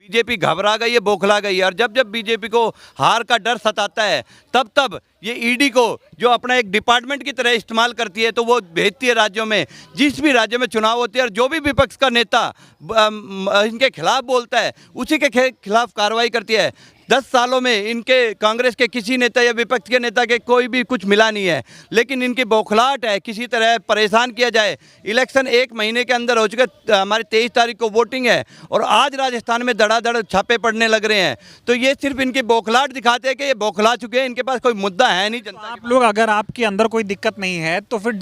BJP घबरा गई है, बौखला गई है। और जब जब बीजेपी को हार का डर सताता है तब तब ये ईडी को जो अपना एक डिपार्टमेंट की तरह इस्तेमाल करती है, तो वो भेजती है राज्यों में। जिस भी राज्य में चुनाव होते हैं और जो भी विपक्ष का नेता इनके खिलाफ बोलता है उसी के खिलाफ कार्रवाई करती है। 10 सालों में इनके कांग्रेस के किसी नेता या विपक्ष के नेता के कोई भी कुछ मिला नहीं है, लेकिन इनकी बौखलाहट है किसी तरह परेशान किया जाए। इलेक्शन 1 महीने के अंदर हो चुके, हमारी 23 तारीख को वोटिंग है और आज राजस्थान में धड़ाधड़ छापे पड़ने लग रहे हैं। तो ये सिर्फ इनकी बौखलाहट दिखाते हैं कि ये बौखला चुके हैं, इनके पास कोई मुद्दा है नहीं जनता। आप लोग अगर आपके अंदर कोई दिक्कत नहीं है तो फिर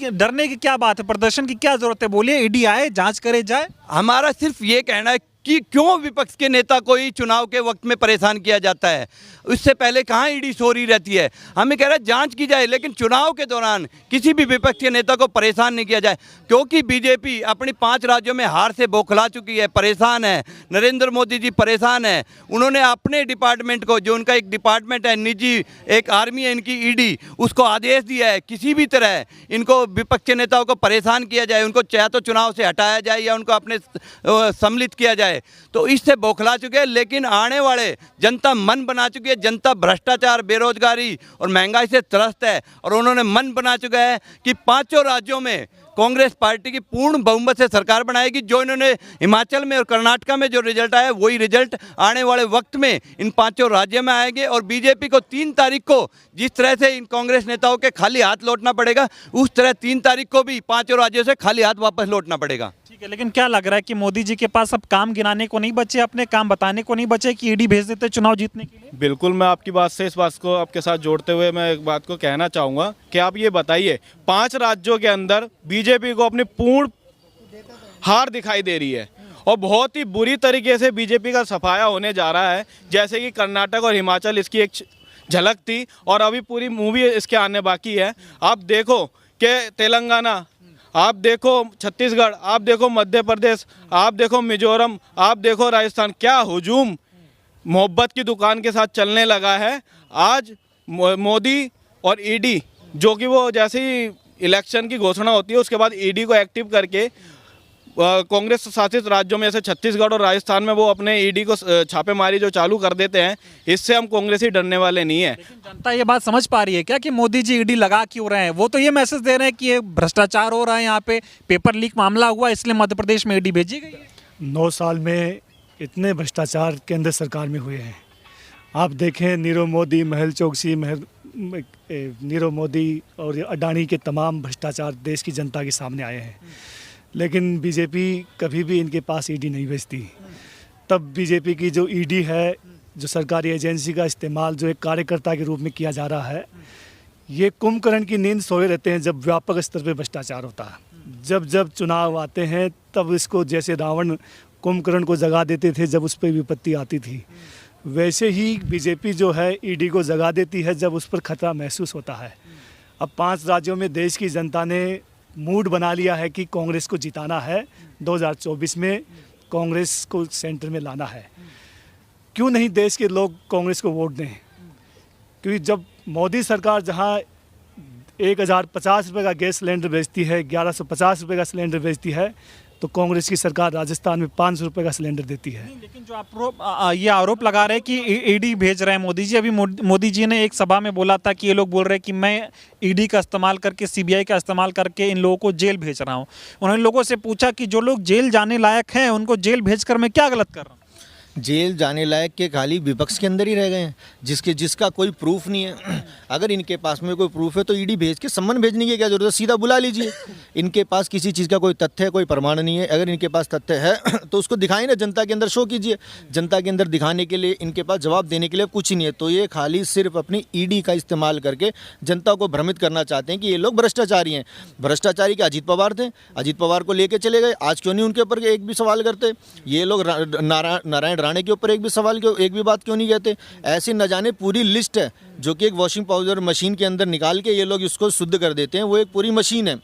डरने की क्या बात है, प्रदर्शन की क्या जरूरत है? बोलिए, ईडी आए, जांच करे जाए। हमारा सिर्फ ये कहना है कि क्यों विपक्ष के नेता को ही चुनाव के वक्त में परेशान किया जाता है। उससे पहले कहाँ ईडी सो रही रहती है। हमें कह रहा है जांच की जाए, लेकिन चुनाव के दौरान किसी भी विपक्ष के नेता को परेशान नहीं किया जाए, क्योंकि बीजेपी अपनी 5 राज्यों में हार से बौखला चुकी है, परेशान है। नरेंद्र मोदी जी परेशान है। उन्होंने अपने डिपार्टमेंट को, जो उनका एक डिपार्टमेंट है, निजी एक आर्मी है इनकी ईडी, उसको आदेश दिया है किसी भी तरह इनको विपक्ष के नेताओं को परेशान किया जाए, उनको चाहे तो चुनाव से हटाया जाए या उनको अपने सम्मिलित किया जाए। तो इससे बौखला चुके हैं। लेकिन आने वाले जनता मन बना चुकी है। जनता भ्रष्टाचार, बेरोजगारी और महंगाई से त्रस्त है और उन्होंने मन बना चुका है कि 5 राज्यों में कांग्रेस पार्टी की पूर्ण बहुमत से सरकार बनाएगी। जो इन्होंने हिमाचल में और कर्नाटका में जो रिजल्ट आया, वही रिजल्ट आने वाले वक्त में इन 5 राज्यों में आएंगे। और बीजेपी को 3 तारीख को जिस तरह से इन कांग्रेस नेताओं के खाली हाथ लौटना पड़ेगा, उस तरह 3 तारीख को भी 5 राज्यों से खाली हाथ वापस लौटना पड़ेगा। ठीक है, लेकिन क्या लग रहा है कि मोदी जी के पास अब काम गिनाने को नहीं बचे, अपने काम बताने को नहीं बचे कि ईडी भेज देते चुनाव जीतने के लिए? बिल्कुल, मैं आपकी बात से इस बात को आपके साथ जोड़ते हुए मैं एक बात को कहना चाहूँगा कि आप ये बताइए, 5 राज्यों के अंदर बीजेपी को अपनी पूर्ण हार दिखाई दे रही है और बहुत ही बुरी तरीके से बीजेपी का सफाया होने जा रहा है। जैसे कि कर्नाटक और हिमाचल इसकी एक झलक थी और अभी पूरी मूवी इसके आने बाकी है। आप देखो कि तेलंगाना, आप देखो छत्तीसगढ़, आप देखो मध्य प्रदेश, आप देखो मिजोरम, आप देखो राजस्थान, क्या हुजूम मोहब्बत की दुकान के साथ चलने लगा है। आज मोदी और ईडी, जो कि वो जैसे ही इलेक्शन की घोषणा होती है उसके बाद ईडी को एक्टिव करके कांग्रेस शासित राज्यों में जैसे छत्तीसगढ़ और राजस्थान में वो अपने ईडी को छापेमारी जो चालू कर देते हैं, इससे हम कांग्रेसी डरने वाले नहीं है। लेकिन जनता ये बात समझ पा रही है क्या कि मोदी जी ईडी लगा क्यों रहे हैं? वो तो ये मैसेज दे रहे हैं कि ये भ्रष्टाचार हो रहा है, यहाँ पे पेपर लीक मामला हुआ, इसलिए मध्य प्रदेश में ईडी भेजी गई है। 9 साल में इतने भ्रष्टाचार केंद्र सरकार में हुए हैं। आप देखें, नीरव मोदी, मेहुल चोकसी, नीरव मोदी और अडानी के तमाम भ्रष्टाचार देश की जनता के सामने आए हैं, लेकिन बीजेपी कभी भी इनके पास ईडी नहीं भेजती। तब बीजेपी की जो ईडी है, जो सरकारी एजेंसी का इस्तेमाल जो एक कार्यकर्ता के रूप में किया जा रहा है, ये कुंभकर्ण की नींद सोए रहते हैं जब व्यापक स्तर पर भ्रष्टाचार होता है। जब जब चुनाव आते हैं तब इसको, जैसे रावण कुंभकर्ण को जगा देते थे जब उस पर विपत्ति आती थी, वैसे ही बीजेपी जो है ईडी को जगा देती है जब उस पर खतरा महसूस होता है। अब 5 राज्यों में देश की जनता ने मूड बना लिया है कि कांग्रेस को जिताना है, 2024 में कांग्रेस को सेंटर में लाना है। क्यों नहीं देश के लोग कांग्रेस को वोट दें? क्योंकि जब मोदी सरकार जहां 1050 रुपये का गैस सिलेंडर बेचती है, 1150 रुपये का सिलेंडर बेचती है, तो कांग्रेस की सरकार राजस्थान में 500 रुपये का सिलेंडर देती है। लेकिन जो ये आरोप लगा रहे हैं कि ईडी भेज रहे हैं मोदी जी, अभी मोदी जी ने एक सभा में बोला था कि ये लोग बोल रहे हैं कि मैं ईडी का इस्तेमाल करके, सीबीआई का इस्तेमाल करके इन लोगों को जेल भेज रहा हूँ। उन्होंने लोगों से पूछा कि जो लोग जेल जाने लायक हैं उनको जेल भेजकर मैं क्या गलत कर रहा हूँ? जेल जाने लायक के खाली विपक्ष के अंदर ही रह गए हैं, जिसका कोई प्रूफ नहीं है। अगर इनके पास में कोई प्रूफ है तो ईडी भेज के सम्मन भेजने की क्या जरूरत है, सीधा बुला लीजिए। इनके पास किसी चीज़ का कोई तथ्य है, कोई प्रमाण नहीं है। अगर इनके पास तथ्य है तो उसको दिखाएं ना, जनता के अंदर शो कीजिए। जनता के अंदर दिखाने के लिए इनके पास जवाब देने के लिए कुछ ही नहीं है। तो ये खाली सिर्फ अपनी ईडी का इस्तेमाल करके जनता को भ्रमित करना चाहते हैं कि ये लोग भ्रष्टाचारी हैं। भ्रष्टाचारी के अजीत पवार थे, अजीत पवार को लेके चले गए, आज क्यों नहीं उनके ऊपर एक भी सवाल करते? ये लोग नारायण राणे के ऊपर एक भी बात क्यों नहीं कहते? ऐसी न जाने पूरी लिस्ट है जो कि एक वॉशिंग पाउडर मशीन के अंदर निकाल के ये लोग इसको शुद्ध कर देते हैं, वो एक पूरी मशीन है।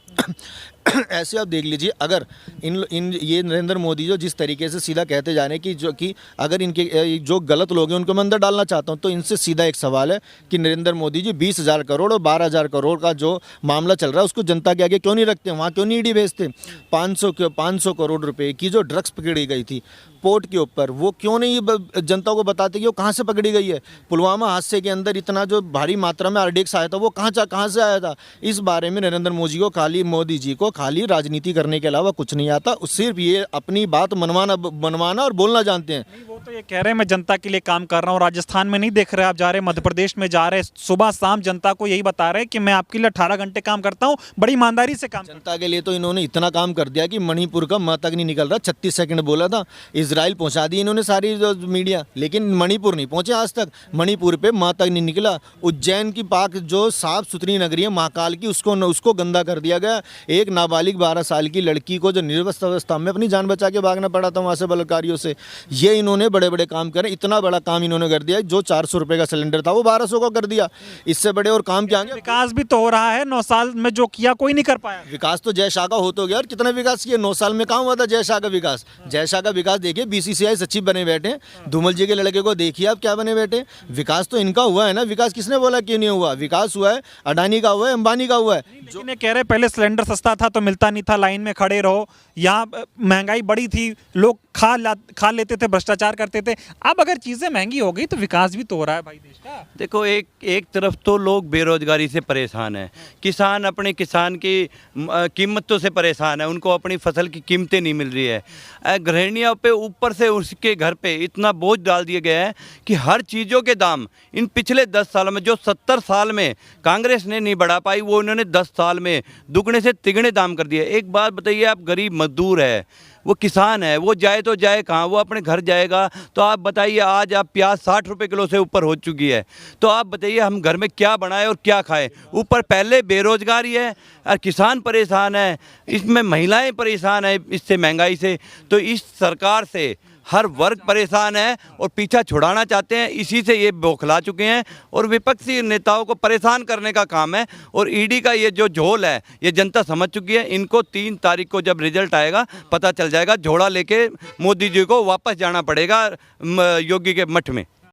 ऐसे आप देख लीजिए, अगर इन ये नरेंद्र मोदी जो जिस तरीके से सीधा कहते जा रहे हैं कि जो कि अगर इनके जो गलत लोग हैं उनको मैं अंदर डालना चाहता हूं, तो इनसे सीधा एक सवाल है कि नरेंद्र मोदी जी 20,000 करोड़ और 12,000 करोड़ का जो मामला चल रहा है उसको जनता के आगे क्यों नहीं रखते, वहाँ क्यों नहीं ईडी भेजते? 500 करोड़ रुपए की जो ड्रग्स पकड़ी गई थी पोर्ट के ऊपर, वो क्यों नहीं जनता को बताते कि वो कहाँ से पकड़ी गई है? पुलवामा हादसे के अंदर इतना जो भारी मात्रा में आरडीएक्स आया था वो कहाँ से आया था? इस बारे में नरेंद्र मोदी जी को खाली राजनीति करने के अलावा कुछ नहीं आता, सिर्फ ये अपनी बात मनवाना और बोलना जानते हैं। वो तो ये कह रहे हैं मैं जनता के लिए काम कर रहा हूँ। राजस्थान में नहीं देख रहे आप, जा रहे मध्य प्रदेश में जा रहे, सुबह शाम जनता को यही बता रहे हैं कि मैं आपके लिए 18 घंटे काम करता हूँ, बड़ी ईमानदारी से काम। जनता के लिए तो इन्होंने इतना काम कर दिया कि मणिपुर का म तक नहीं निकल रहा। 36 सेकंड बोला था, इजराइल पहुंचा दी इन्होंने सारी जो मीडिया, लेकिन मणिपुर नहीं पहुंचे आज तक। मणिपुर पे म तक नहीं निकला। उज्जैन की पाक जो साफ सुथरी नगरी है महाकाल की, उसको गंदा कर दिया गया। एक नाबालिग 12 साल की लड़की को जो निर्वस्त्र अवस्था में अपनी जान बचा के भागना पड़ा था वहाँ से बलात्कारियों से, ये इन्होंने बड़े बड़े काम करे। इतना बड़ा काम इन्होंने कर दिया, जो 400 रुपये का सिलेंडर था वो 1200 का कर दिया। इससे बड़े और काम क्या होंगे? विकास भी तो हो रहा है, 9 साल में जो किया कोई नहीं कर पाया। विकास तो जय शाह का हो तो गया, और कितना विकास किया? 9 साल में कहाँ हुआ था जय शाह का विकास? जय शाह का विकास देखिए, बीसीसीआई सचिव बने बैठे, धूमल जी के लड़के को देखिए आप क्या बने बैठे। विकास तो इनका हुआ है ना। विकास किसने बोला क्यों नहीं हुआ? विकास हुआ है अडानी का, हुआ है अंबानी का हुआ है। लेकिन ये कह रहे पहले सिलेंडर सस्ता था तो मिलता नहीं था, लाइन में खड़े रहो, यहाँ महंगाई बड़ी थी, लोग खा लेते थे, भ्रष्टाचार करते थे। अब अगर चीज़ें महंगी हो गई तो विकास भी तो हो रहा है भाई देश का। देखो, एक तरफ तो लोग बेरोजगारी से परेशान हैं, किसान अपने किसान की कीमतों से परेशान है, उनको अपनी फसल की कीमतें नहीं मिल रही है। गृहिणियों पे ऊपर से उसके घर पे इतना बोझ डाल दिया गया है कि हर चीज़ों के दाम इन पिछले 10 सालों में, जो 70 साल में कांग्रेस ने नहीं बढ़ा पाई, वो इन्होंने 10 साल में दुगने से तिगने दाम कर दिए। एक बात बताइए, आप गरीब मजदूर है, वो किसान है, वो जाए तो जाए कहाँ? वो अपने घर जाएगा तो आप बताइए, आज आप प्याज 60 रुपये किलो से ऊपर हो चुकी है, तो आप बताइए हम घर में क्या बनाएं और क्या खाएं? ऊपर पहले बेरोजगारी है और किसान परेशान है, इसमें महिलाएं परेशान है इससे, महंगाई से। तो इस सरकार से हर वर्ग परेशान है और पीछा छुड़ाना चाहते हैं, इसी से ये बौखला चुके हैं और विपक्षी नेताओं को परेशान करने का काम है। और ईडी का ये जो झोल है ये जनता समझ चुकी है। इनको 3 तारीख को जब रिजल्ट आएगा पता चल जाएगा, झोला लेके मोदी जी को वापस जाना पड़ेगा योगी के मठ में।